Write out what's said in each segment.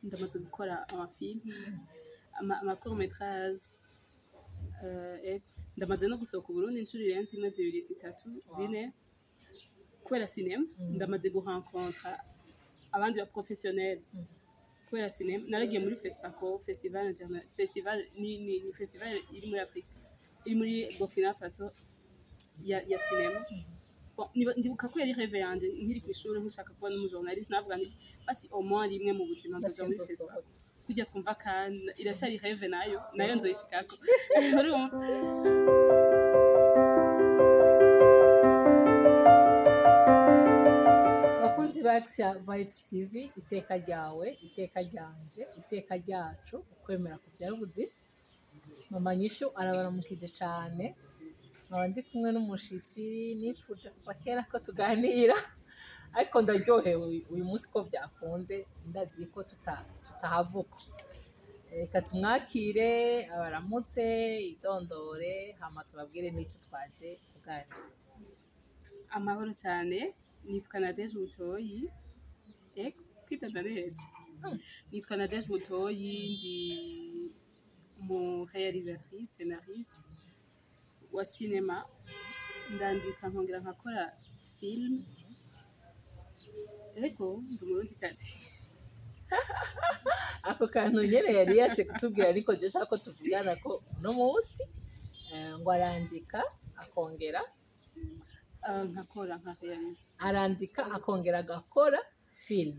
ndamaze gukora amafilm ama court métrage ndamaze no gusohoka Burundi inshuro irenze imwe zibiri zitatu zine kubera cinema ndamaze gurencontra abandi ba professionnel kubera cinema naragiye muri Festaco festival ni festival iri muri Afrique iri muri Burkina Faso ya cinema ndibuka ko yari rêve yanje nkiri ku ishuri nkushaka kuba n'umujournaliste navuga nti basi au moins rimwe mu buzima nzoza muri Festaco kujya twumva kandi iracari rêve nayo nzoyishikako bakunzi ba Action Vibes TV iteka ryawe iteka ryanje iteka ryacu ukwemera kubyara ubuzi mama Nyishu arabaramukije cyane nkaba ndi kumwe n'umushitsi nipfuje kuva kera ko tuganira ariko ndaryohewe uyu munsi ko byakunze ndazi ko tutahavuka reka tumwakire abaramutse idondore hama tubabwire n'icyo twaje kuganira. Amahoro cyane nitwa Nadege Butoyi kwitana neza nitwa Nadege Butoyi ndi mu réalisatrice scénariste wa cinéma ndandika nkongera nkakora film ariko ndi umurundi kazi ako kantu nyene yari yase kutubwira ariko je shaka ko tuvugana ko no munsi ngo arandika akongera nkakora nka réaliser arandika akongera agakora film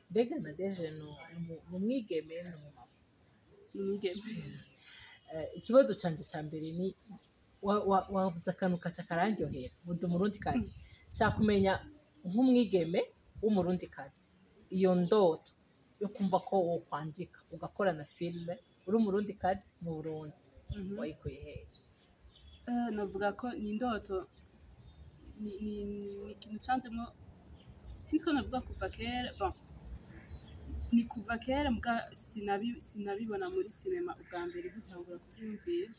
mbega Nadege mu mwigeme no mu mama mwigeme ikibazo canje ca mbere ni wavuze akantu kaca karandyohera ndi umurundi kazi shaka kumenya nk'umwigeme w'umurundi kazi iyo ndoto yo kumva ko wo kwandika ugakora na filme uri umurundi kazi mu Burundi wayikuye hehe? navuga ko ni indoto ni ikintu canjemo sinzi ko navuga kuva kera bon ni kuva kera mbwa sinabibona muri cinema ubwa mbere gutangura kubyumvira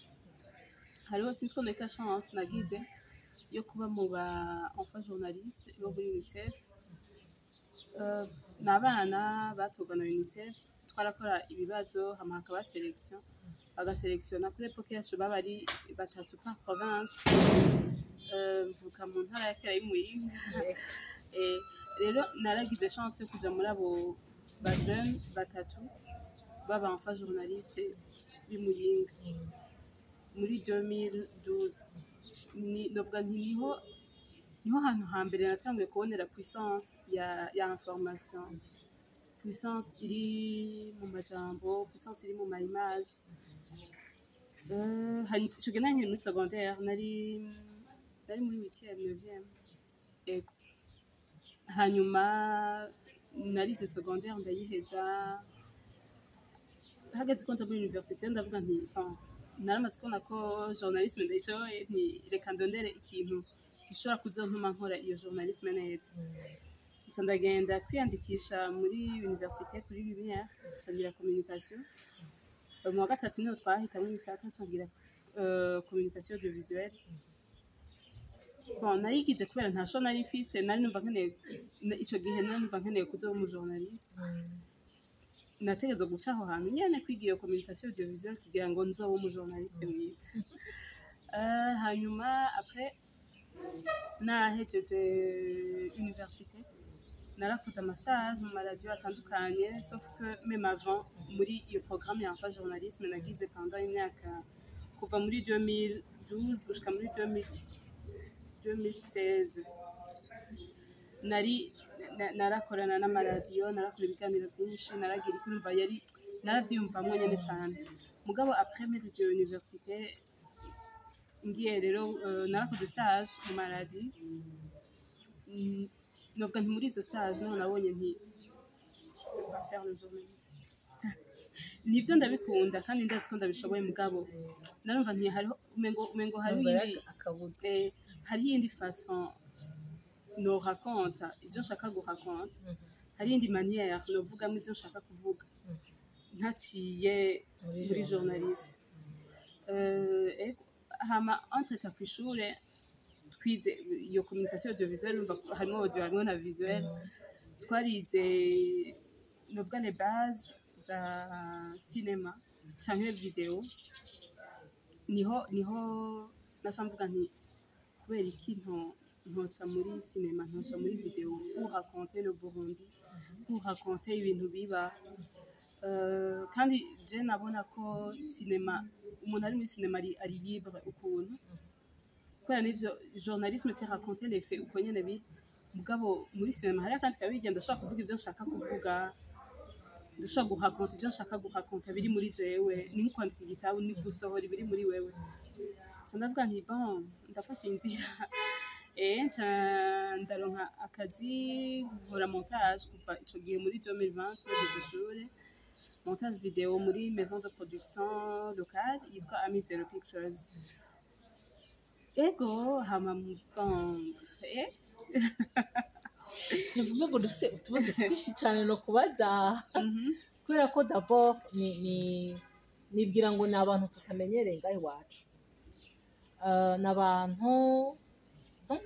hariho sinzi ko nahita chance nagize yo kuba mu ba enfant journaliste bo muri UNICEF n'abana batogwa na UNICEF twarakora ibibazo hama hakaba selection bagaselektiona kuri epoke yacu baba ari batatu par province mvuka mu ntara ya Kera y'Imuyinga rero naragize chance yo kuja muri abo ba jeune batatu baba enfant journaliste y'Imuyinga muri 2012 novuga nti niho hantu hambere natanguye kubonera puissance ya information puissance iri mu majambo puissance iri mu ma image tugenda nkiri muri secondaire nari muri 8e 9e ego hanyuma narize secondaire ndayiheza hageze ko nja muri université ndavuga nti naramaze kubona ko journalisme ndayishoboye nti reka ndondere ikintu gishobora kuzontuma nkora iyo journalisme neza nca ndagenda kwiyandikisha muri université kuri Lumière ncagira communication mu wa gatatu niho twahitamwo ibisata ncagira communication audiovisuelle bon nayigize kubera ntasho nari mfise nari numva nkeneye ico gihe nari numva nkeneye kuzoba umu journaliste nategerezwa guca aho hantu nyene kwiga iyo communication audiovisuelle kugira ngo nzobe umu journaliste mwiza hanyuma après nahejeje université narakoze amastage mu maradiyo atandukanye sauf que même avant muri iyo programme ya enfant journalisme nagize pendant imyaka kuva muri 2012 gushika muri 2016 narakorana n'amaradiyo narakora ibiganiro byinshi naragira ikumva yari naravyumvamwo nyene cyane mugabo après meze université ngiye rero narakoze stage mu maradi novuga nti muri izo stage niho nabonye nti faire le journalisme nivyo ndabikunda kandi ndazi ko ndabishoboye mugabo narumva nti hariho umengo hari iyindi façon no raconte ivyo nshaka guraconte hari iyindi manière novugamwo ivyo nshaka kuvuga ntaciye muri journalisme hama entreta kw'ishure twize iyo communication audiovisuelle harimo audio harimo na visuel twarize novuga les bases za cinema canke video niho naca mvuga nti kubera iki ntoca muri cinema ntoca muri video pour raconter le Burundi pour raconter ibintu biba kandi je nabona ko cinema umuntu ari muri cinema ari libre ukuntu kubera n'ivyo journalisme c'est raconter les faits uko nyene biri mugabo muri cinema hari akandi kabiri ndashaka kuvuga ivyo nshaka kuvuga ndashaka guhakonta ivyo nshaka guhakonta biri muri jewe ni nko kwandika igitabo ni gusohora ibiri muri wewe ndavuga nti bon ndafashe inzira ndaronka akazi nkora montage kuva ico gihe muri 2020 bagejeje ishuri montage video muri maison de production locale yitwa Ami Zero Pictures ego hama bon nivume ngo dufise utubazo twinshi cyane no kubaza kubera ko d'abord nibwira ngo ni abantu tutamenyereye ngaho iwacu n'abantu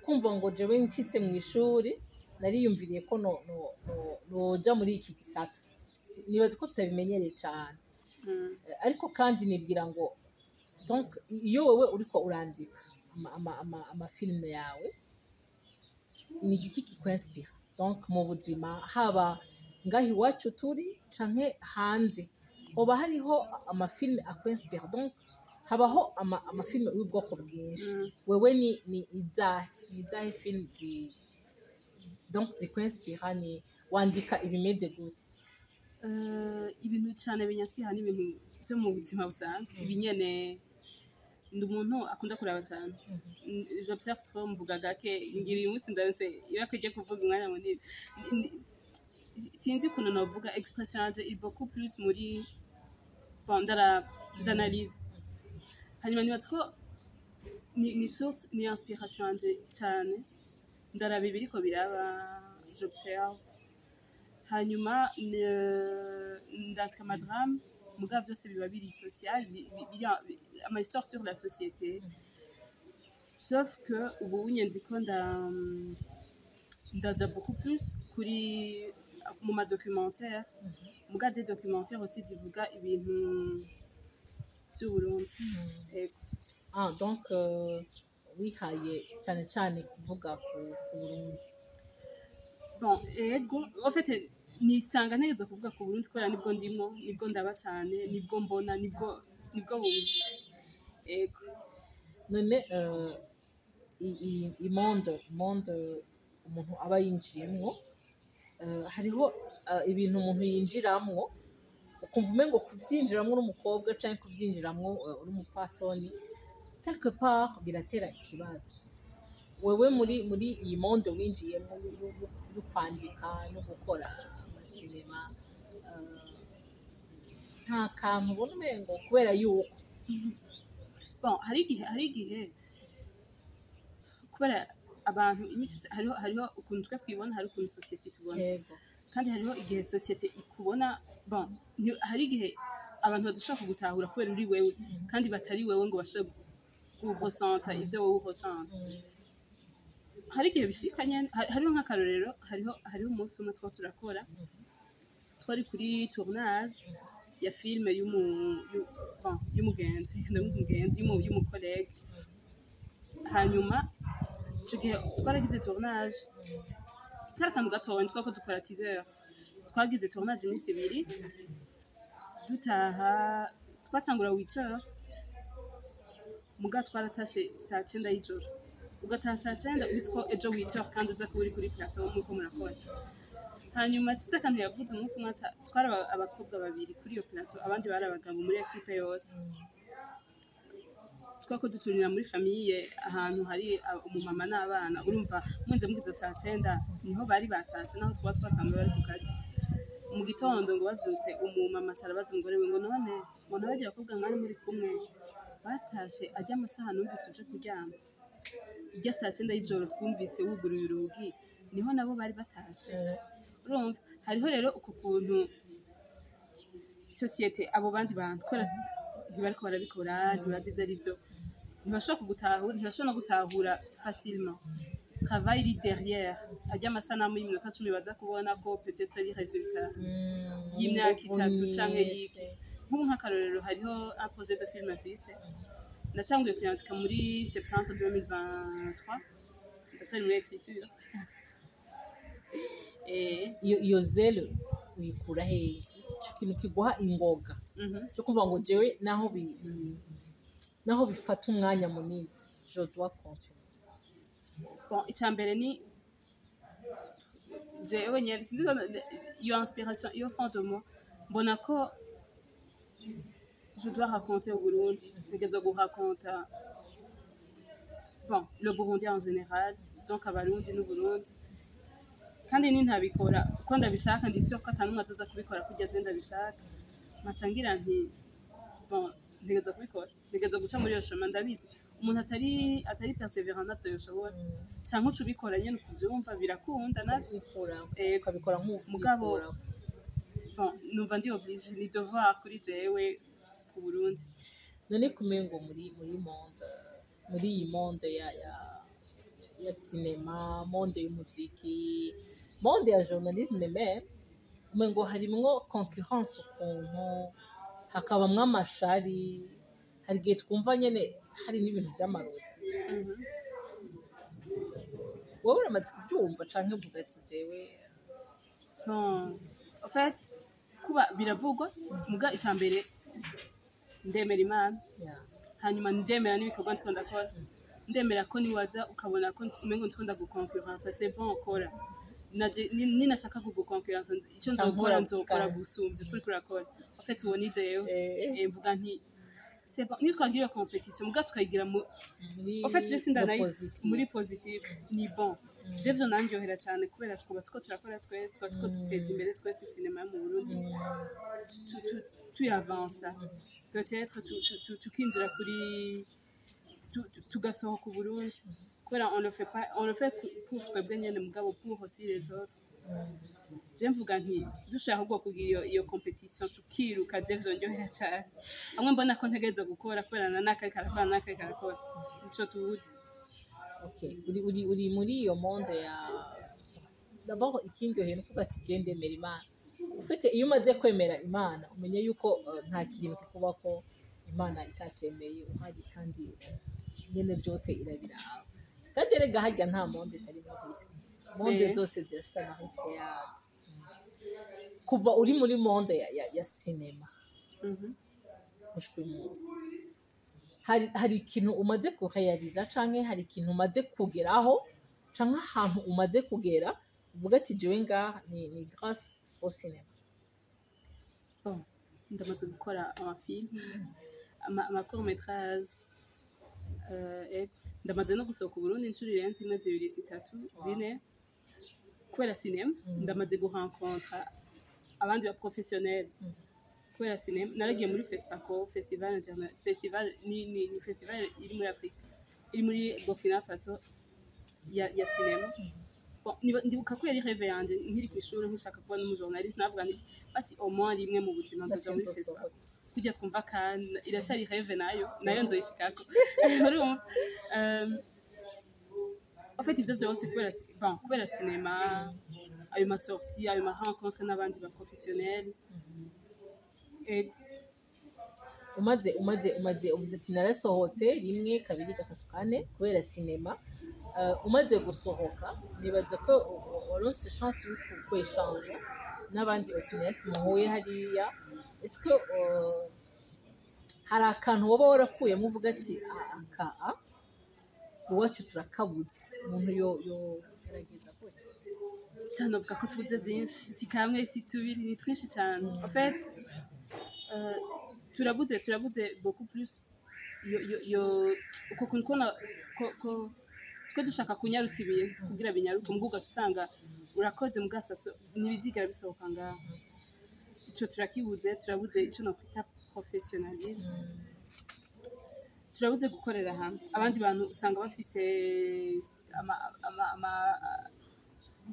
kumva ngo jewe ncitse mu ishuri nariyumviriye ko noja muri iki gisata nibaza ko tutabimenyereye cyane ariko kandi nibwira ngo donc iyo wewe uriko urandika amafilime yawe ni igiki kikwenspira donc mu buzima haba ngaho iwacu turi canke hanze hoba hariho amafilime akwenspira donc habaho amafilime y'ubwoko bwinshi wewe ni izahe film donc zikwenspira ni wandika ibimeze gute ibintu cyane binyaspira n'ibintu byo mu buzima busanzwe ibinyene ndi umuntu akunda kuraba cyane j'observe trop mvuga gake ngira uyu munsi ndanse iyo akwiye kuvuga umwanya munini sinzi ukuntu navuga expression yanje il beaucoup plus muri pendant j'analyse hanyuma nibatse ko ni source ni inspiration yanje cyane ndaraba ibiriko biraba j'observe hanyuma ndandika amadrame mugabo byose biba biri social ama histoire sur la société sauf que ubu nyandiko ndaja beaucoup plus kuri mu ma documentaire mugabo des documentaires aussi zivuga ibintu by'Uburundi donc wihaye cyane cyane kuvuga ku Burundi bon ego en fait nisanga ntegeza kuvuga ku Burundi kubera nibwo ndimo nibwo ndaba cyane nibwo mbona nibwo bumvise ego none imondo umuntu aba yinjiyemwo hariho ibintu umuntu yinjiramwo ukumva umengo kuvyinjiramwo n'umukobwa canke kuvyinjiramwo uri umupfasoni quelque part biratera ikibazo wewe muri iyi mondo winjiyemwo yo kwandika no gukora amasinema nta kantu ubona umengo kubera yuko bon hari igihe kubera abantu hariho ukuntu twe twibona hari ukuntu societe tubona kandi hariho igihe societe ikubona bon hari igihe abantu badashaka kugutahura kubera uri wewe kandi batari wewe ngo bashobore guhosanta ivyo wowe uhosanta hari igihe bishikanye hariho nk'akarorero hariho umunsi umwe twaba turakora twari kuri tournage ya filme y'umugenzi y'umukolege hanyuma ico gihe twaragize tournage kari akantu gatoya twako dukora teaser twagize tournage iminsi ibiri dutaha twatangura 8h muga twaratashe saa 9 y'ijoro ugataha saa 9 witwa ejo 8h kandi uza kuba uri kuri plateau nk'uko murakora hanyuma sita akantu yavuze umunsi umwe twari abakobwa babiri kuri iyo plateau abandi bari abagabo muri equipe yose twako duturira muri famille ahantu hari umumama n'abana urumva munze mugize saa 9 niho bari batashe naho twatangura bari ku kazi mu gitondo ngo bavyutse umumama tarabaza umugore we ngo none mbona bagiye bakobwa mwari muri kumwe batashe ajya amasaha numvise uje kuryama ijya saa 9 y'ijoro twumvise wuguruye urugi niho nabo bari batashe urumva hariho rero uko kuntu societe abo bandi bantu kora ntibariko barabikora ntibazi ivyo ari vyo ntibashobora kugutahura ntibashobora no gutahura facilement travail iri derrière ajya amasanamu y'iminota 10 baza kubona ko peut-être ari résultat y'imyaka itatu canke y'iki nk'ubu nk'akarorero hariho un projet de film mfise natanguye kuyandika muri septembre 2023 ndacyari muri écriture iyo zero uyikura hehe ico kintu kiguha ingoga cyo kuvuga ngo jewe naho bifata umwanya munini je dois continuer bon icambere ni jewe nyene sinzi iyo inspiration iyo fond de moi mbona ko je dois raconter au Burundi ntegereza guhakonta bon le Burundi en général donc abarundi n'uburundi kandi nintabikora uko ndabishaka ndi sûr ko atanumwe azoza kubikora kurya je ndabishaka nkaca ngira nti bon ntegereza kubikora ntegereza guca muri iyo chemin ndabizi umuntu atari perseverant navyo yoshobora canke uca ubikora nyene ukuvyumva birakunda navyo ukabikora mugabo bon numva ndi oblige ni devoir kuri jewe ku Burundi none kumengo muri iyi monde ya cinema monde y'umuziki monde ya journalisme même umengo harimwo concurrence ukuntu hakabamwo amashari hari igihe twumva nyene hari n'ibintu vy'amarozi wowe uramaze kubyumva canke uvuga ati jewe en fait kuba biravugwa muga icambere ndemera Imana hanyuma ndemera n'ibikorwa ndiko ndakora ndemera ko niwaza ukabona ko umengo ndiko ndagukonkurence c'est bon ukora ninashaka kugukonkurence icyo nzokora gusumvya ukuri kurakora en fait uwo ni jewe mvuga nti c'est bon nitwagira competition muga tukayigira en fait je sindanayi muri positive ni bon Jevyo nandyohera cyane kubera twuba tuko turakora twese tuko duteza imbere twese cinema mu Burundi tuyavansa peut-être tukinjira kuri tugasohoka u Burundi kubera on le fait pour twebwe nyene mugabo pour aussi les autres je mvuga nti dushaka ahubwo kugira iyo competition tukiruka Jevyo ndyohera cyane amwe mbona ko ntegereza gukora kubera nanaka karakora ico tubuze. Okay, uri muri iyo monde ya d'abord ikindyoheye no kuvuga ati je ndemera Imana ufite iyo umaze kwemera Imana umenye yuko nta kintu kikuba ko Imana itacyemeye uhari kandi nyene byose irabiraba kandi rega hajya nta monde itari mu isi monde zose zirafite amahirwe yazo kuva uri muri monde ya cinema ushwe munsi hari ikintu umaze kurealiza canke hari ikintu umaze kugeraho canke ahantu umaze kugera uvuga ati jewe ngaha ni grâce au cinéma. Ndamaze gukora amafilme ama court métrage ndamaze no gusohoka u Burundi incuro irenze 1 2 3 4 kubera cinema ndamaze gurencontra abandi ba professionnels kubera cinema naragiye muri festival ni festival iri muri Afrique iri muri Burkina Faso ya cinema bon ndibuka ko yari rêve yanje nkiri ku ishuri nkishaka kuba n'umujournaliste navuga nti basi au moins rimwe mu buzima nzoza muri festival kujya twumva kandi iracari rêve nayo nzoyishikako en fait ivyo byose kubera cinema ayo ma sortie ayo ma rencontre n'abandi ba professionnels umaze uvuze ati narasohotse 1 2 3 4 kubera cinema umaze gusohoka nibaza ko waronse chance yo kweshanja n'abandi ba cinéaste muhuye hariya est-ce que hari akantu woba warakuyemo uvuga ati aka iwacu turakabuze umuntu yo gerageza kose cyane uvuga ko tubuze byinshi si kamwe si tubiri ni twinshi cyane en fait turabuze beaucoup plus yo uko kunkona ko twe dushaka kunyarutsa ibintu kugira binyaruke mbuga tusanga urakoze mugasaso nibizigara bisohoka ngaho ico turabuze ico no kwita professionnalisme turabuze gukorera hamwe abandi bantu usanga bafise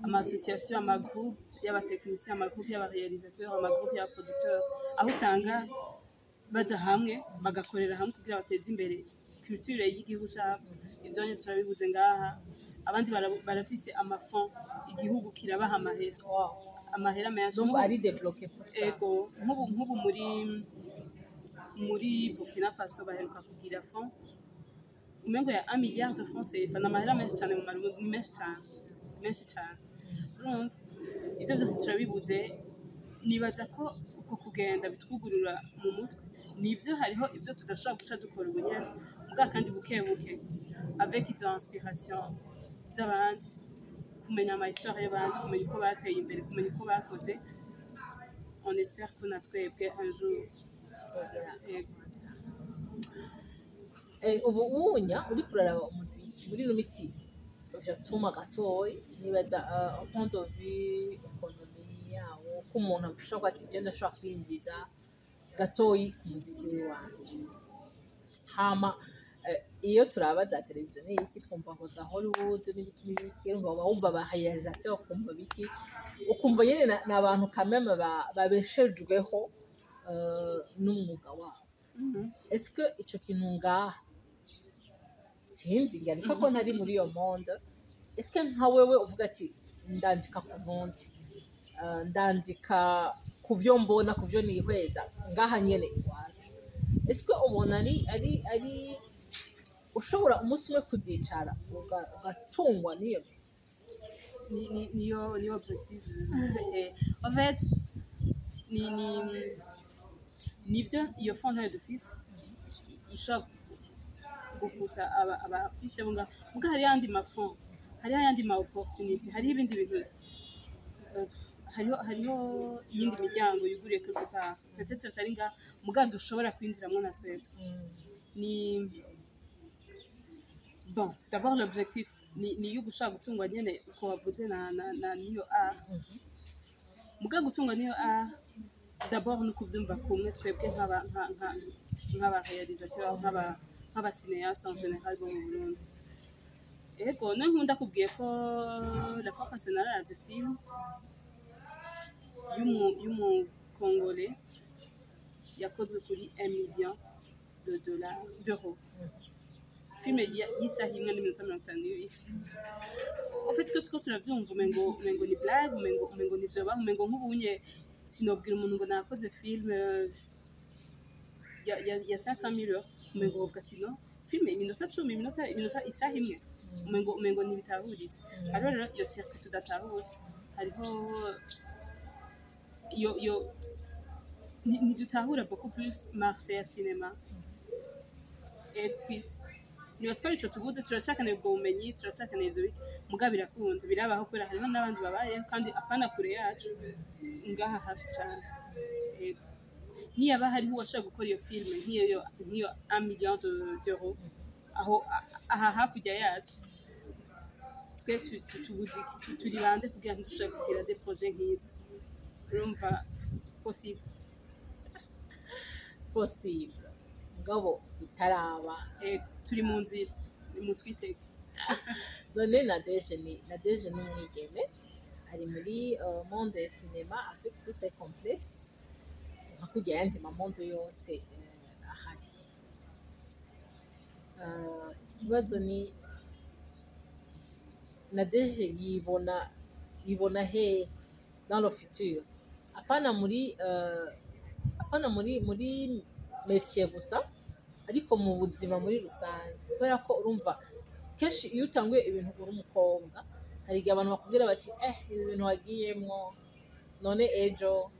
ama association ama groupe y'abatekinisiens ama groupe y'abarealisateurs ama groupe y'abaproducteurs aho usanga baja hamwe bagakorera hamwe kugira bateze imbere culture y'igihugu cyabo ivyo nye turabibuze ngaha abandi barafise amafond igihugu kirabaha amahera amahera menshi donc ari débloqué pour ça ego nk'ubu muri Burkina Faso baheruka kugira fond umengo ya 1 milliard de francs CFA n'amahera menshi cyane mu marundi ni menshi cyane urumva ivyo byose turabibuze nibaza ko uko kugenda bitwugurura mu mutwe nivyo hariho ivyo tudashobora guca dukora ubunyene mbwa kandi buke avec izo inspiration z'abandi kumenya ama histoire y'abandi kumenya uko bateye imbere kumenya uko bakoze on espère que natwebwe un jour tuzogera ubu unya uri kuraraba umuziki muri ino misi vyatuma gatoyi nibaza point de vue economie yawo ko umuntu ashobora ati je ndashobora kwinjiza gatoyi ku muziki w'iwanje hama iyo turaba za televiziyo n'iki twumva ngo za Hollywood n'ibiki wumva ba réalisateur ukumva biki ukumva nyene n'abantu kameme babeshejweho n'umwuga wabo est-ce que ico kintu ngaha sinzi ariko ko ntari muri iyo monde est-ce que nka wewe uvuga ati ndandika ku ntundi ndandika ku vyo mbona ku vyo nihweza ngaha nyene iwacu est-ce que ubona ari ushobora umunsi umwe kuzicara ugatungwa n'iyo niyo objectif en fait nivyo iyo fond de fils ishobora gukusa aba artiste muga hari yandi mafond hari yandi ma opportunity hari ibindi bintu hariho iyindi miryango yuguriye quelque part peut-être atari nga muga dushobora kwinjiramwo na twebwe ni bon d'abord l'objectif ni yo gushaka gutungwa nyene uko wavuze na niyo art muga gutungwa niyo art d'abord ni kuvyumva kumwe twebwe nk'aba réalisateur nk'aba cinéaste en général bo mu Burundi ego nkunda kubwiye ko la fois passée nararavye film y'umu Congolais yakozwe kuri 1 million d'euros film y'isaha imwe n'iminota 52 en fait ko turavyumva umengo ni blague umengo nivyo baho umengo nk'ubunye sinobwira umuntu ngo nakoze film ya 500,000 euros umengo uvuga ati no film iminota 10 iminota isaha imwe umengo ntibitahuritse hariho rero iyo circuit tudatahuza hariho iyo ntidutahura beaucoup plus marché ya cinéma et puis nibatwara ico tuvuze turacakeneye ubwo bumenyi turacakeneye ivyo muga birakunda birabaho kubera harimo n'abandi babayeho kandi apana kure yacu ngaha hafi cyane niyaba hariho uwashaka gukora iyo filime nk'iyo 1 million d'euros aho aha hakurya yacu twe turi bande kugira ngo dushaka kugira des projets nk'izo urumva possible ngabo bitaraba turi mu nzira mu twitege none Nadege ni umwigeme ari muri monde ya cinéma avec tous ses complexes hakurya yandi mamondo yose ahari ikibazo ni Nadege yibona he dans le futur apana muri métier gusa ariko mu buzima muri rusange kubera ko urumva kenshi iyo utanguye ibintu uri umukobwa hari igihe abantu bakubwira bati ibi bintu wagiyemwo none ejo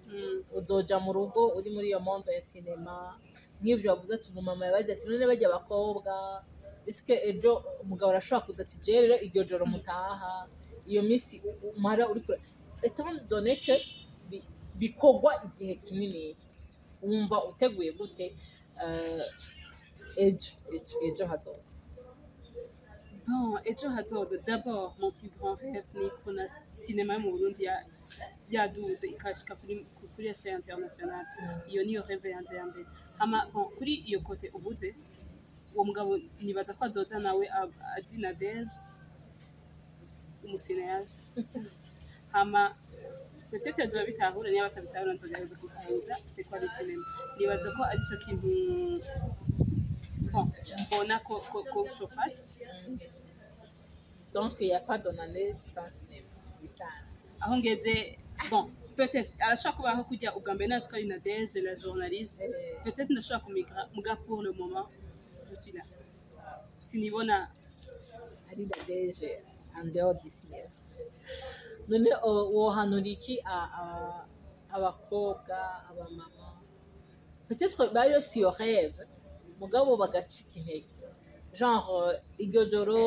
uzoja mu rugo uri muri iyo monde ya cinema nk'ivyo wavuze ati umumama yabaje ati none bajya abakobwa eske ejo umugabo arashobora kuza ati je rero iryo joro mutaha iyo misi umara uri kure étant donné que bikorwa igihe kinini wumva uteguye gute ejo hazoza bon ejo hazoza d'abord mon plus grand rêve ni kuna cinéma mu Burundi yaduze ikashika kuri échelle internationale iyo niyo rêve yanje ya mbere ama bon kuri iyo kote uvuze uwo mugabo nibaza ko azoza nawe azi Nadege umucinéaste hama peut-être azoba bitahura niba batabitahura nzogerageza kugahuza c'est quoi le cinéma nibaza ko ari cyo kintu mbona ko chauffage donc il y a pas de Nadege sans cinéma bisanzwe aho ngeze bon peut-être arashobora kubaho kujya ubwa mbere natwe ari na Deje la journaliste peut-être ndashobora kumigra muga pour le moment je suis là sinibona ari na Deje en dehors d'ici none wohanura iki abakobwa abamama peut-être bari bafise iyo rêve mugabo bagacika intege genre iryo joro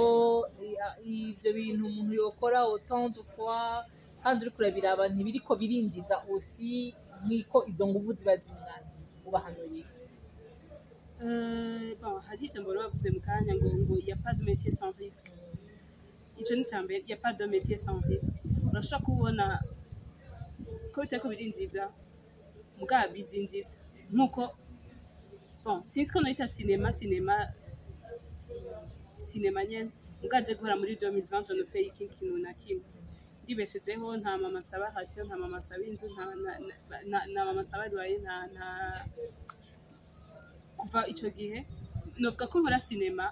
ibyo bintu umuntu yokora autant de fois kandi uri kurabiraba ntibiriko birinjiza aussi niko izo nguvu ziba zingana ubahanuye bon hari ijambo bavuze mu kanya ngo il y a pas de métier sans risque ico ni cyambere il y a pas de métier sans risque urashobora kubona ko bitako birinjiza mugabo bizinjiza nkuko bon sinzi ko noita cinéma nyene mugaje gukora muri 2020 je ne fais ikindi kintu na kimwe ndibeshejeho nta mama nsaba ration nta mama nsaba inzu nta mama nsaba rwaye nta kuva ico gihe novuga ko nkora cinéma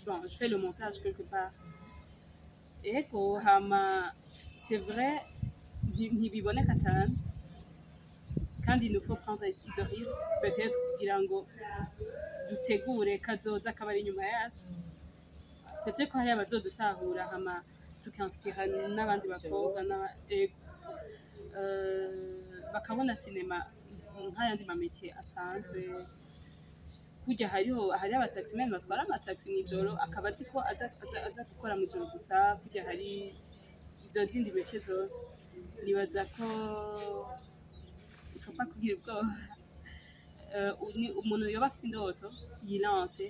bon je fais le montage quelque part eko hama c'est vrai ntibiboneka cyane kandi il nous faut prendre izo risques peut-être kugira ngo dutegure kazoza kabari inyuma yacu peut-être ko hari abazodutahura hama tukinspira n'abandi bakobwa bakabona cinema nk'ayandi mamétier asanzwe kujya hari abataximeni batwara amataxi mw'ijoro akaba azi ko aza gukora mw'ijoro gusa kujya hari izo zindi métier zose nibaza ko faut pas kugira ubwoba umuntu yoba afise indoto yilance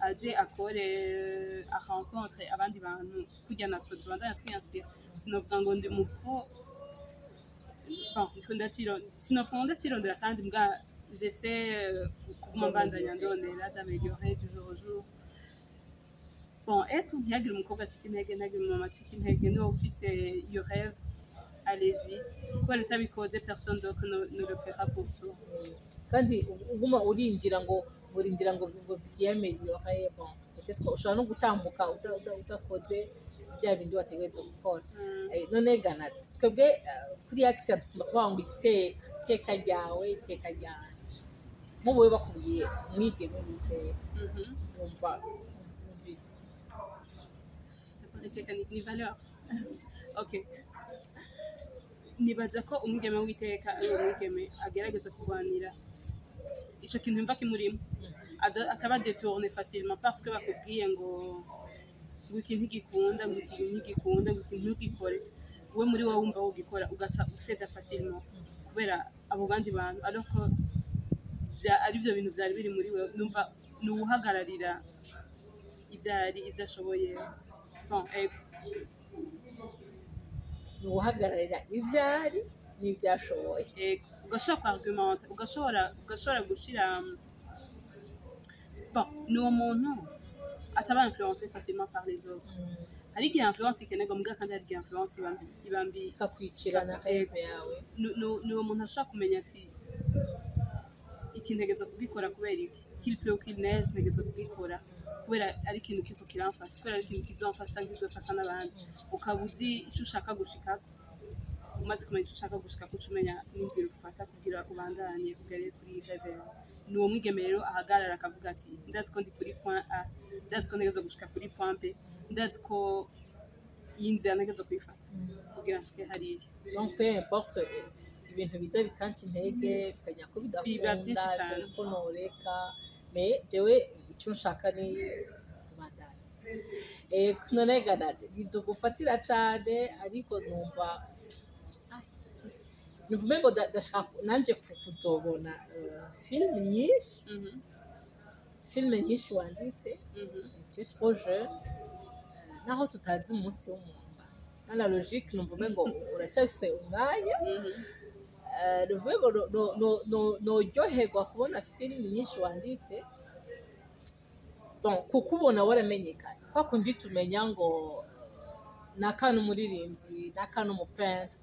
aze akore rencontre abandi bantu kugira natwe tubandanya twinspire sinovuga ngo ndi muko bon sinovuga ngo ndakirondera kandi mbwa j'essaie kuguma mbandanya ndondera d'améliorer du jour au jour bon ntihagire umukobwa acika intege ntihagire umumama acika intege niba ufise iyo rêve allez-y kubera utabikoze personne d'autre ne le fera pour toi kandi uguma urindira ngo byemeliore bon peut-être ko ushobora no gutambuka udakoze bya bindi wategereza gukora none gana twebwe kuri action dukunda kuvuga ngo iteka ryawe iteka ryanje mubowe bakubwiye mwigeme n'iteka umva iteka ni valeur ok nibaza ko umwigeme w'iteka ari umwigeme agerageza kurwanira ico kintu mva kimurimo akaba détourné facilement parce que bakubwiye ngo ikintu gikunda ngo ikintu gikunda ngo ikintu gikore we muri wowe wumva wo gikora ugaca useda facilement kubera abo bandi bantu alors ko ari byo bintu byari biri muri wewe numva nuhagararira ibyari idashoboye bon uhagararira ibyari n'ibyashoboye ugashobora kuargumenta ugashobora gushira bon ni umuntu ataba influencé facilement par les autres hari igihe influence ikenerwa mbwa kandi hari igihe influence ibambi ikakwicira na rêve yawe ni umuntu ashobora kumenya ati iki ntegereza kubikora kubera iki qu'il pleut ou qu'il neige ntegereza kubikora kubera ari ikintu kiko kiramfasha kubera ari ikintu kizomfasha cyangwa kizofasha n'abandi ukaba uzi icyo ushaka gushikako umaze kumenya icyo ushaka gushika ko umenya n'inzira ufata kugira ubandanye ugere kuri rêve ni uwo mwigeme rero ahagarara akavuga ati ndazi ko ndi kuri point A ndazi ko ntegereza gushika kuri point B ndazi ko iyi nzira ntegereza kuyifata kugira nshike hariya donc peu importe ibintu biza bikanca intege bikanya ko bidakunda ko noreka mais jewe icyo nshaka ni kubandanya none ganate ndidugufatira cane ariko numva nivume ngo ndashaka nanje kuzobona film nyinshi wanditse tu es trop jeune naho tutazi umunsi w'umwumba na logique nivume ngo uracyafise umwanya nivume ngo noryoherwa kubona film nyinshi wanditse bon kukubona waramenyekanye kwa kundi tumenya ngo nakana umuririmbyi nakana umupeintre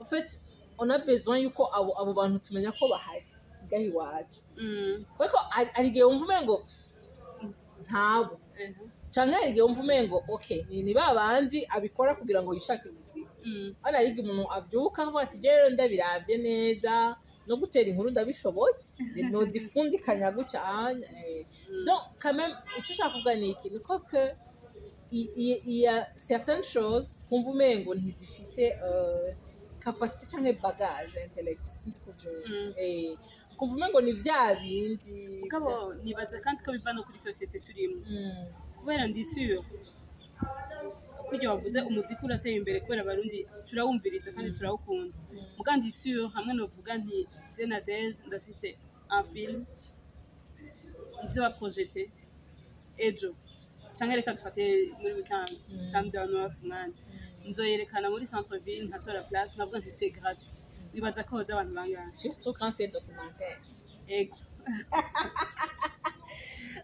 en fait on a besoin yuko abo bantu tumenya ko bahari ngahi wacu kuko ari gihe wumva umengo ntabo canke hari igihe wumva umengo okay ni ba bandi abikora kugira ngo yishake ubuzima hano hari igihe umuntu avyuka avuga ati jewe ndabiravye neza no gutera inkuru ndabishoboye nozifundikanya gutya donc quand même ico ushaka kuvuga ni iki niko que il y a certaines choses twumva umengo ntizifise capacité canke bagage intellect sinzi kuvyumva kumva umengo ni vya bindi mugabo nibaza kandi ko biva no kuri société turimo kubera ndi sûr kujya wavuze umuziki urateye imbere kubera abarundi turawumviriza kandi turawukunda muga ndi sûr hamwe novuga nti je na Deje ndafise un film izoba projeté ejo canke reka dufate muri weekend samedi à noir mwanya nzoyerekana muri centre ville nkatora place navuga nti c'est gratuit nibaza ko hoza abantu bangana surtout quand c'est documentaire ego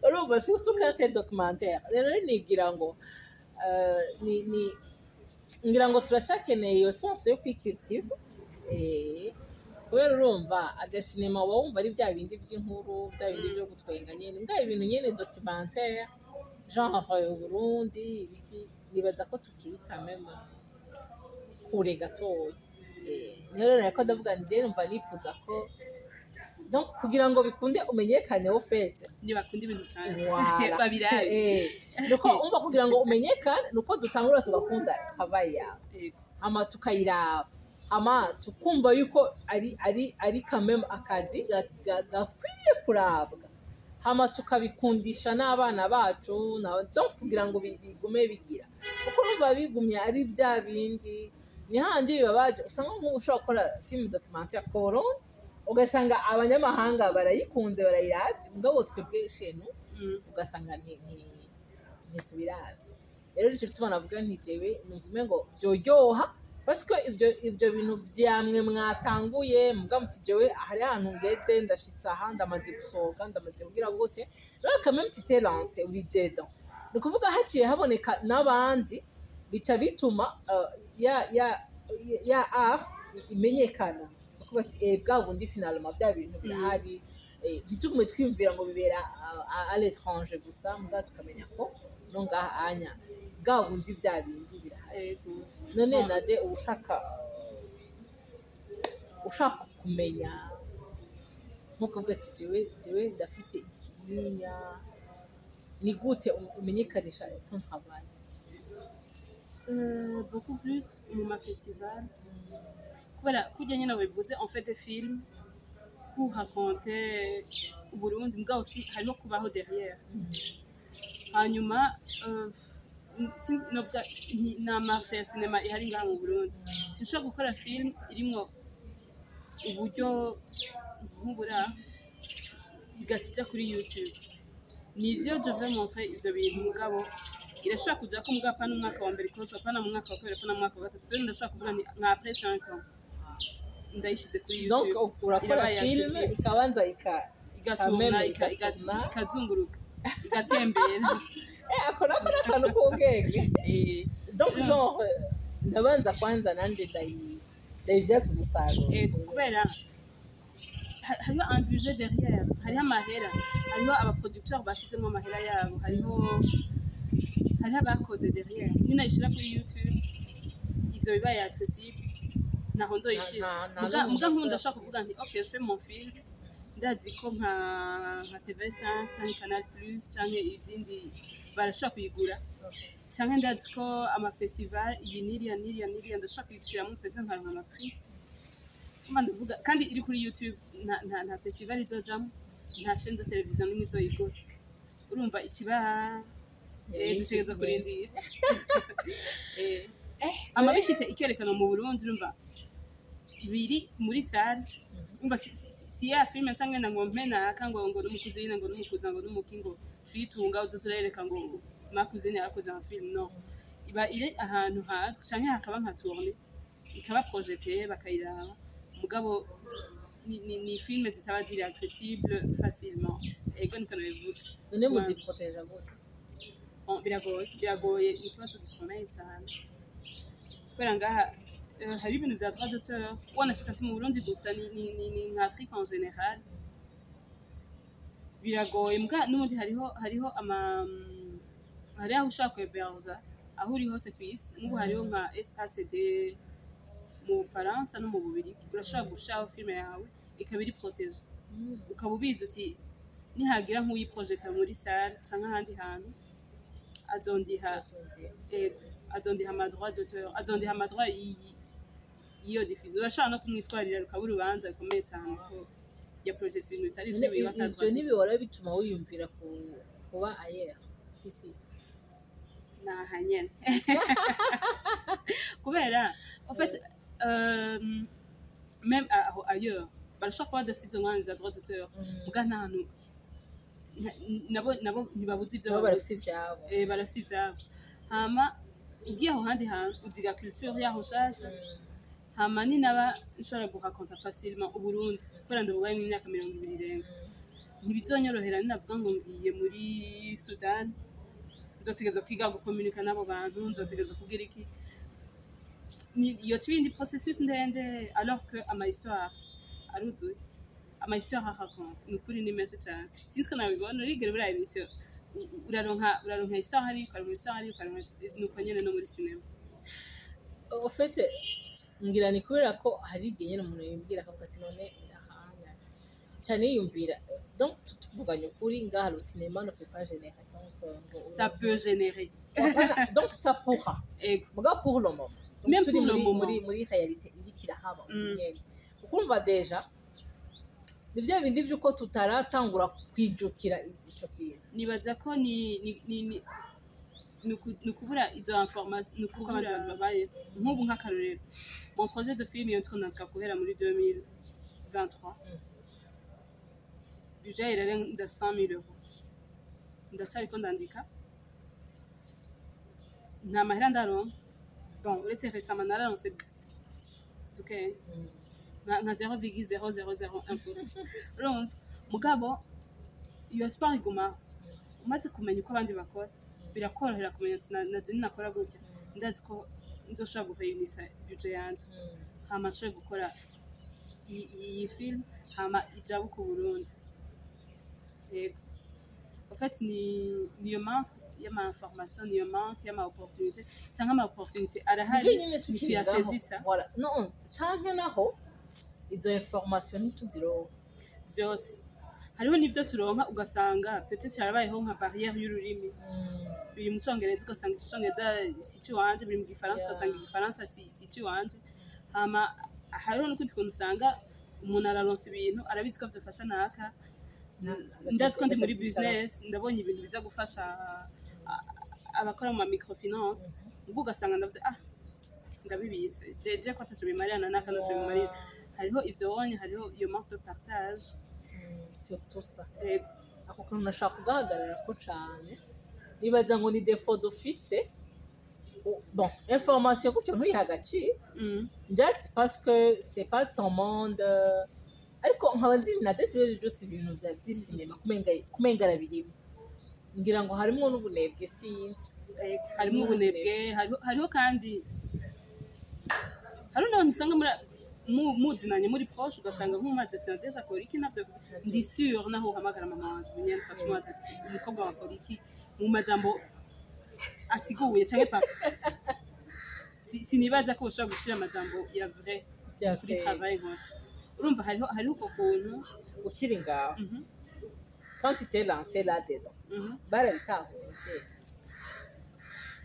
urumva surtout quand c'est documentaire rero nigira ngo ngira ngo turacakeneye iyo sense yo kwicultive kubera urumva agasinema uba wumva ari bya bindi by'inkuru bya bindi byo gutwenga nyine bwa ibintu nyine documentaire genre Burundi ibiki nibaza ko tukiri kameme kure gatoya rero nariko ndavuga nje numva nifuza ko donc kugira ngo bikunde umenyekane wo fete ntibakunda ibintu cyane babirabe nuko umva kugira ngo umenyekane nuko dutangura tugakunda travail yawe ama tukayiraba ama tukumva yuko ari kameme akazi gakwiriye kurabwa hama tukabikundisha n'abana bacu donc kugira ngo bigume bigira kuko numva bigumye ari bya bindi ni handi bibabaje usanga nk'ushobora gukora film documentaire koro ugasanga abanyamahanga barayikunze barayiravye mugabo twebwe shenu ugasanga ntitubiravye rero nico tubona avuga nti jewe numva ngo byoryoha parce que ibyo bintu byamwe mwatanguye mugabo muti jewe hari ahantu ngeze ndashitse aha ndamaze gusohoka ndamaze kugira gute rero quand même tu t'es lancé uri dedans ni kuvuga haciye haboneka n'abandi bica bituma ya art imenyekana kuko ati bwa bundi finalement bya bintu birahari ntitugume twiyumvira ngo bibera à l'étranger gusa mugabo tukamenya ko no ngaha anya bwa bundi bya bindi birahari none nade ushaka kumenya nkuko uvuga ati jewe ndafise ikinyinya ni gute umenyekanisha ton travail beaucoup plus mu ma festival kubera kujya nyine wivuze on fait des films pour raconter Burundi mbwa aussi harimo kubaho derrière hanyuma novuga na marché ya cinema ihari ngaha mu Burundi sinshobora gukora film irimo uburyo nk'ubura igacija kuri YouTube nivyo je veux montrer ivyo bintu mugabo irashobora kuja ko mugapa n'umwaka wa mbere kose apana mu mwaka wa kabiri apana mu mwaka wa gatatu rero ndashobora kuvuga nka après 5 ans ndayishize kuri YouTube donc urakora film ikabanza igatumena ikazunguruka igatembera akora akantu k'ubwenge donc genre ndabanza kwanza nanje ndayivyaza umusaruro kubera hariho un budget derrière hariho amahera hariho abaproducteurs bashizemo amahera yabo hariho abakoze derrière nyine ayishira kuri YouTube ivyo bibaye accessible naho nzoyishira muga nkunda ndashaka kuvuga nti okay je fais mon film ndazi ko nka TV5 cyangwa Canal Plus cyangwa izindi barashaka kuyigura cyangwa ndazi ko ama festival iyi niriya ndashaka kuyishira mu pesa nka prix ndavuga kandi iri kuri YouTube nta festival izojamo nta chaîne de télévision n'imwe izoyigura urumva ikibaha dutegereza kurindira amabishitse ikerekana mu Burundi urumva biri muri salle umva si ya filme cyangwa ngo mpena kango ngo n'umukuzina ngo n'umukuza ngo n'umukingo twitunga uzozurereka ngo makuzina yakoze ama film no iba iri ahantu hazwi cyangwa hakaba nka tourner ikaba projeté bakayiraba mugabo ni filme zitaba ziri accessible facilement ego nikano bivuga none muziproteja gute biragoye ikibazo gikomeye cyane kubera ngaha hari ibintu bya droit d'auteur wanashika si mu Burundi gusa ni nka Afrique en général biragoye mbwa n'ubundi hariho hari aho ushaka kweberza aho uri hose ku isi nk'ubu hariho nka SACD mu Bufaransa no mu Bubiligi urashobora gushiraho filime yawe ikaba iri protege ukaba ubizi uti nihagira nk'uyiprojecta muri salle canke ahandi hantu azondiha amadroit d'auteur azondiha amadroit iyo diffusion urashobora no kumwitwarira rukaba urubanza rukomeye cyane ko ya project ibintu bitari byo bibatazwa ivyo nibihora bituma wiyumvira kuba ayer kisi nahanyene kubera en fait même ailleurs barashobora kuba badafite izo ngwani za droit d'auteur muga nta hantu nabo ntibabuze ibyo barafite ibyabo barafite ibyabo hama ugiye aho handi hantu uziga culture yaho shasha hama ni naba nshobora guhakonta facilement uburundi kubera ndabubaye mu myaka 20 irenga ntibizonyorohera ninavuga ngo ngiye muri Sudan nzotegeza kwiga gukomunika n'abo bantu nzotegeza kugira iki iyo kibindi processus ndende alors que ama histoire aruzuye ama histoire raconte ni kuri ni message cyane sinzi ko nabibona urigere buriya emission uraronka histoire hari ukaronka histoire hari ukaronka nuko nyene no muri cinema au fait ngira ni kubera ko hari igihe nyene umuntu yibwira akavuga ati none ahanya cyane yiyumvira donc tuvuganye ukuri ngaha le cinéma ne peut pas générer ça peut générer donc ça pourra muga pour le moment même pour le moment muri réalité irikira haba nyene ukumva deja nibyo bindi byuko tutaratangura kwijukira ico kintu nibaza ko ni nukubura izo information nukuko abantu babaye nk'ubu nk'akarorero mon projet de film yitwa nandika guhera muri 2023 budget irarenza 100,000 euros ndacariko ndandika nta mahera ndaronka bon uretse récemment nararonse duke nka 0,0001%. Urumva mugabo iyo sport iguma umaze kumenya uko abandi bakora birakorohera kumenya ati naje ninakora gutya ndazi ko nzoshobora guheyinisa budget yanje hama nshobora gukora iyi film hama ijabu ku Burundi yego en fait niyo manque y'ama information niyo manque y'ama opportunité cyangwa ama opportunité arahari tuyasezisa voilà non cyangwa naho izo information ntituzironka byose hariho n'ibyo turonka ugasanga peut-être harabayeho nka barrière y'ururimi biri mu cyongereza ugasanga icyongereza si cy'iwanje biri mu gifaransa ugasanga igifaransa si cy'iwanje hama hariho n'ukundi kuntu usanga umuntu araronsa ibintu arabizi ko byafasha naka ndazi ko ndi muri business ndabonye ibintu biza gufasha abakora mu microfinance ubwo ugasanga ndavuze ndabibitse jeje ko atacu bimarira naka no bimarira hariho ivyo wonye hariho iyo manque de partage surtout ça ako kantu nashaka kugahagarara ko cane nibaza ngo ni défaut d'office bon information gutyo ntuyiha agaciro just parce que c'est pas ton monde ariko nkaba nzi na desire byose ibintu bya cinema kumenga arabirimo ngira ngo harimo n'ubunebwe sinzi harimo ubunebwe hariho kandi hariho n'abantu usanga muzinanye muri proche ugasanga nk'umaze ati deja akora iki navyo ndi sûr naho uhamagara mama wanje umenyane ko tumaze ati umukobwa wakora iki mu majambo asiguye canke pa sinibaza ko ushobora gushira amajambo ya vrai kuri travail nkora urumva hariho uko kuntu ukiri ngaho quand tu t'es lancé là-dedans barabitahuye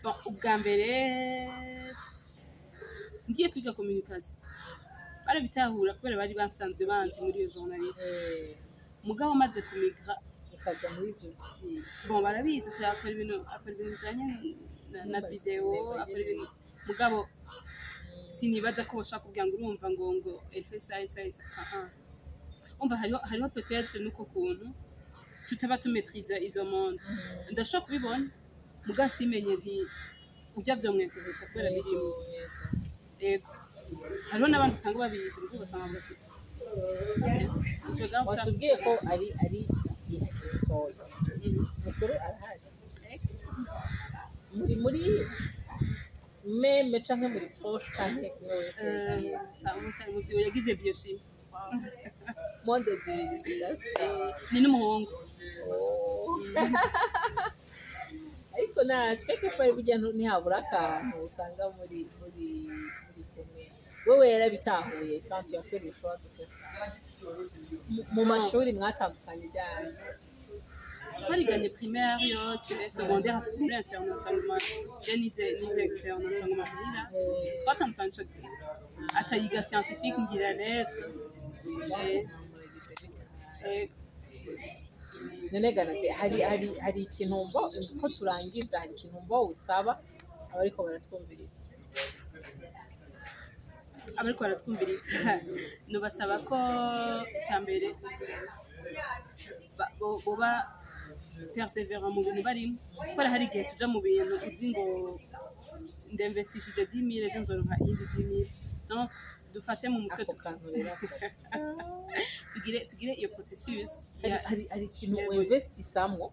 bon ubwa mbere ngiye kwiga communication barabitahura kubera bari basanzwe banzi muri iyo journaliste mugabo maze kumigra ukaja muri ibyo bon barabizi akora ibintu bijanye na video akora ibintu mugabo sinibaza ko bashaka kugira ngo urumva ngo elle fait ça umva hariho peut-être nuko kuntu tutaba tumetriza izo monde ndashaka kubibona muga simenye nti ujya byo mwekeza kubera birimo ego hariho n'abandi usanga babizi ngo ugasanga bafite watubwiye ko ari toya mukuru arahari muri meme canke muri post canke cyangwa yagize biochimie monde zibiri ni n'umuhungu ariko personnage quelque part burya ntihabura akantu usanga muri kumwe wewe yarabitahuye quand tu as fait le choix de faire ça mu mashuri mwatandukanye ryari twariganye primaire yose secondaire atatu muri internat cyangwa je nize externe cyangwa mahira twatandukanye ico gihe aca yiga scientifique ngira lettre none ganate hari ikintu mbo ko turangiza hari ikintu mbo usaba abariko baratwumviriza nubasaba ko icyambere boba perseverant mu bintu barimo kubera hari igihe tuja mu bintu uzi ngo ndinvestishije 10 000 ejo nzoronka iyindi 10 000 donc dufate mu mutwe tugire iyo processus hari ikintu investisamwo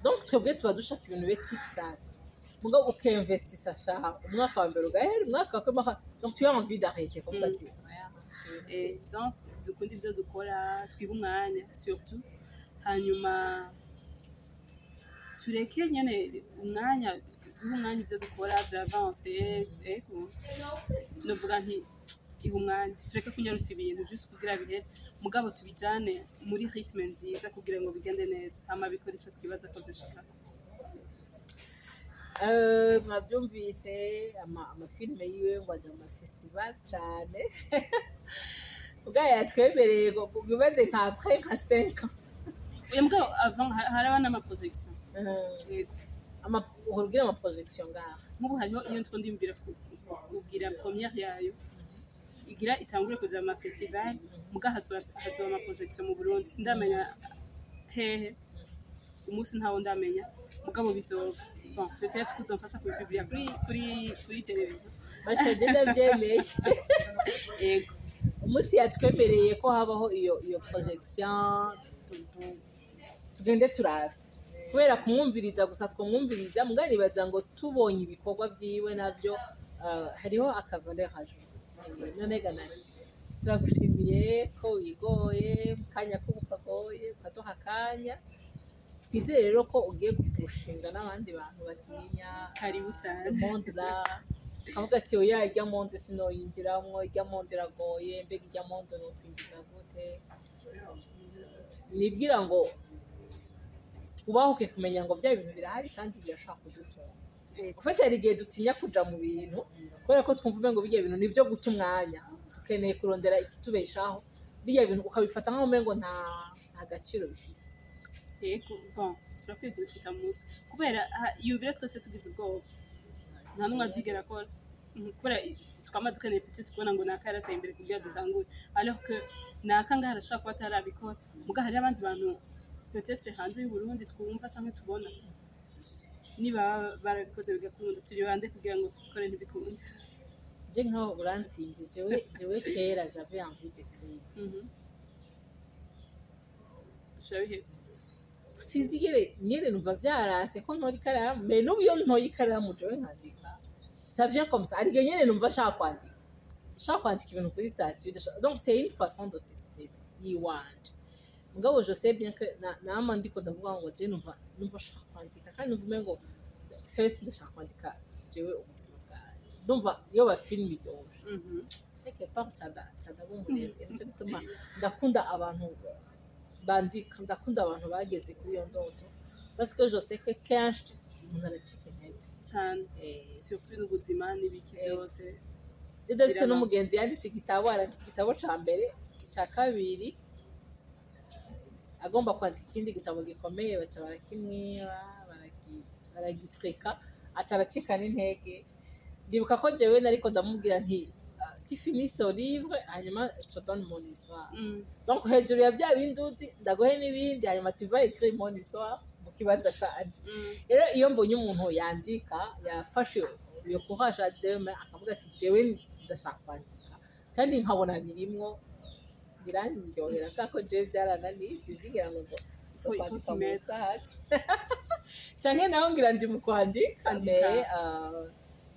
donc twebwe tuba dushaka ibintu be tic-tac mugabo ukinvestisa shaha umwaka wa mbere ugahera umwaka wa kabiri donc tu as envie d'arrêter comme ça donc dukunda ibyo dukora twiba umwanya surtout hanyuma tureke nyene umwanya ibyo dukora by'avance novuga nti iha umwanya tureke kunyarutsa ibintu juste kugira bihere mugabo tubijane muri rythme nziza kugira ngo bigende neza hama bikora ico twibaza ko dushaka mwabyumvise amafilime yiwe ngo ajya mu mafestival cyane ubwo yatwemereye ngo bibaze nka après nka 5 ans uyu mugabo avant haraba n'amaprojection urubwira amaprojection ngaha nk'ubu hariho iyo ntwo ndimvira kugira première yayo igira itangure kuza mu festival mugaha hazoba amaprojection mu Burundi sindamenya hehe umunsi ntawo ndamenya mugabo bizoba bon peut-être kuzomfasha kubibwira kuri televiziyo bashaje ndabyemeye yego umunsi yatwemereye ko habaho iyo projection tugende turara kubera kumwumviriza gusa twumwumviriza muganibaza ngo tubonye ibikorwa byiwe navyo hariho akavale haje none ganari turagushimiye ko wigoye kanya ko ukagoye ukaduha akanya twizere rero ko ugiye gushinga n'abandi bantu batinya karibu cyane monde la kavuga ati oya irya monde sinoyinjiramwo irya monde iragoye mbega irya monde no kwinjira gute nibwira ngo ubahuke kumenya ngo bya bintu birahari kandi birashaka kudutunga ufite hari igihe dutinya kuja mu bintu kubera ko twumva ngo bijya bintu nivyo guta umwanya ukeneye kurondera ikitubeshaho bijya bintu ukabifata nkaho umengo nta gaciro bifise yego bon turakwiye kubifata mu mutwe kubera yumvira twese tugize ubwoba nta n'umwe azigera akora kubera twama dukeneye petit kubona ngo nakarateye imbere kugira dutangure alors que nakanga harashaka kuba atarabikora muga hari abandi bantu peut-être hanze y'u Burundi twumva canke tubona niba barabikoze bigakunda turi bande kugira ngo dukore ntibikunde je nkaho urantsinze jewe kera j'avais envie de créer sinzi nyene numva vyarase ko ntori ikaramu mais n'ubu iyo ntoye ikaramu jewe nkandika ça vient comme ça ariko nyene numva nshaka kwandika ibintu kuri statut donc c'est une façon de s'exprimer yiwanje mugabo je sais bien que nama ndiko ndavuga ngo je numva nshaka kwandika kandi numva umengo first ndashaka kwandika jewe ubuzima bwanjye ndumva iyo ba film iryoshe quelque part cadabumurebe nicyo gituma ndakunda abantu bandika ndakunda abantu bageze kuri iyo ndoto parce que je sais que kenshi umuntu aracika intege cyane surtout n'ubuzima n'ibiki byose ndetse n'umugenzi yanditse igitabo arandika igitabo ca mbere ca kabiri agomba kwandika ikindi gitabo gikomeye baca barakimwiba baragitwika aca aracika n'intege ndibuka ko jewe nariko ndamubwira nti tu finis ce livre hanyuma je te donne mon histoire donc hejuru ya bya bindi uzi ndagohe n'ibindi hanyuma tu vas écrire mon histoire mu kibanza canje rero iyo mbonye umuntu yandika yafashe iyo courage à deux mains akavuga ati jewe ndashaka kwandika kandi nkabona birimwo birandyohera kako je byarananiye sinzigira ngo kwandika mu sahati canke naho ngira ndi mu kwandika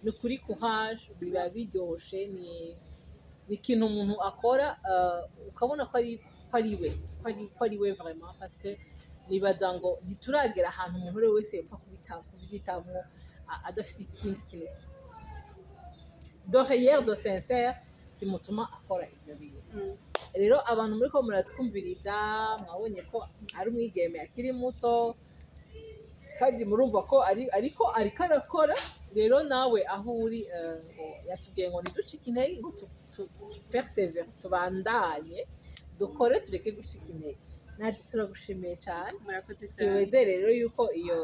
ni kuri courage biba biryoshe ni ikintu umuntu akora ukabona ko ari we vraiment parce que nibaza ngo ntituragera ahantu umuntu wese yapfa kubitamwo adafite ikindi kintu de réel de sincère kimutuma akora ibyo bintu. Rero abantu muri ko muratwumviriza mwabonye ko ari umwigeme akiri muto kandi murumva ko ariko arakora. Rero nawe aho uri yatubwiye ngo ntiducike intege ngo persevere tubandanye dukore tureke gucika intege. Nadi turagushimiye cyane twizeye rero yuko iyo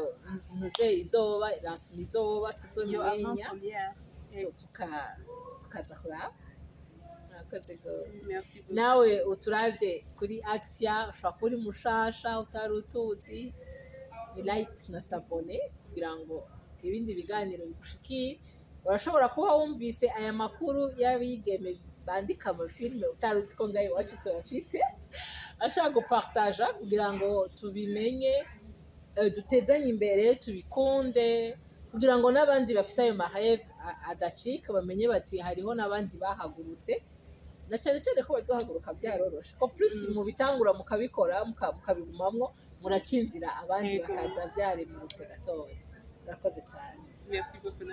muvyeyi izoba lancement izoba tuzomenya tukaza kuraba. Murakoze gose nawe uturavye kuri Axia ushobora kuba uri mushasha utari utuzi ni like na s'abone kugira ngo ibindi biganiro bigushikiye. Urashobora kuba wumvise aya makuru y'abigeme bandika amafilme utari uzi ko ngaho iwacu tuyafise, ashaka gupartaja kugira ngo tubimenye dutezanye imbere tubikunde kugira ngo n'abandi bafise ayo maheve adacika bamenye bati hariho n'abandi bahagurutse na cyane cyane ko bazohaguruka byaroroshe ko plus mu bitangura mukabikora mukabigumamwo muracinzira abandi bakaza byaremutse gatoya. Murakoze cyane. Merci beaucoup.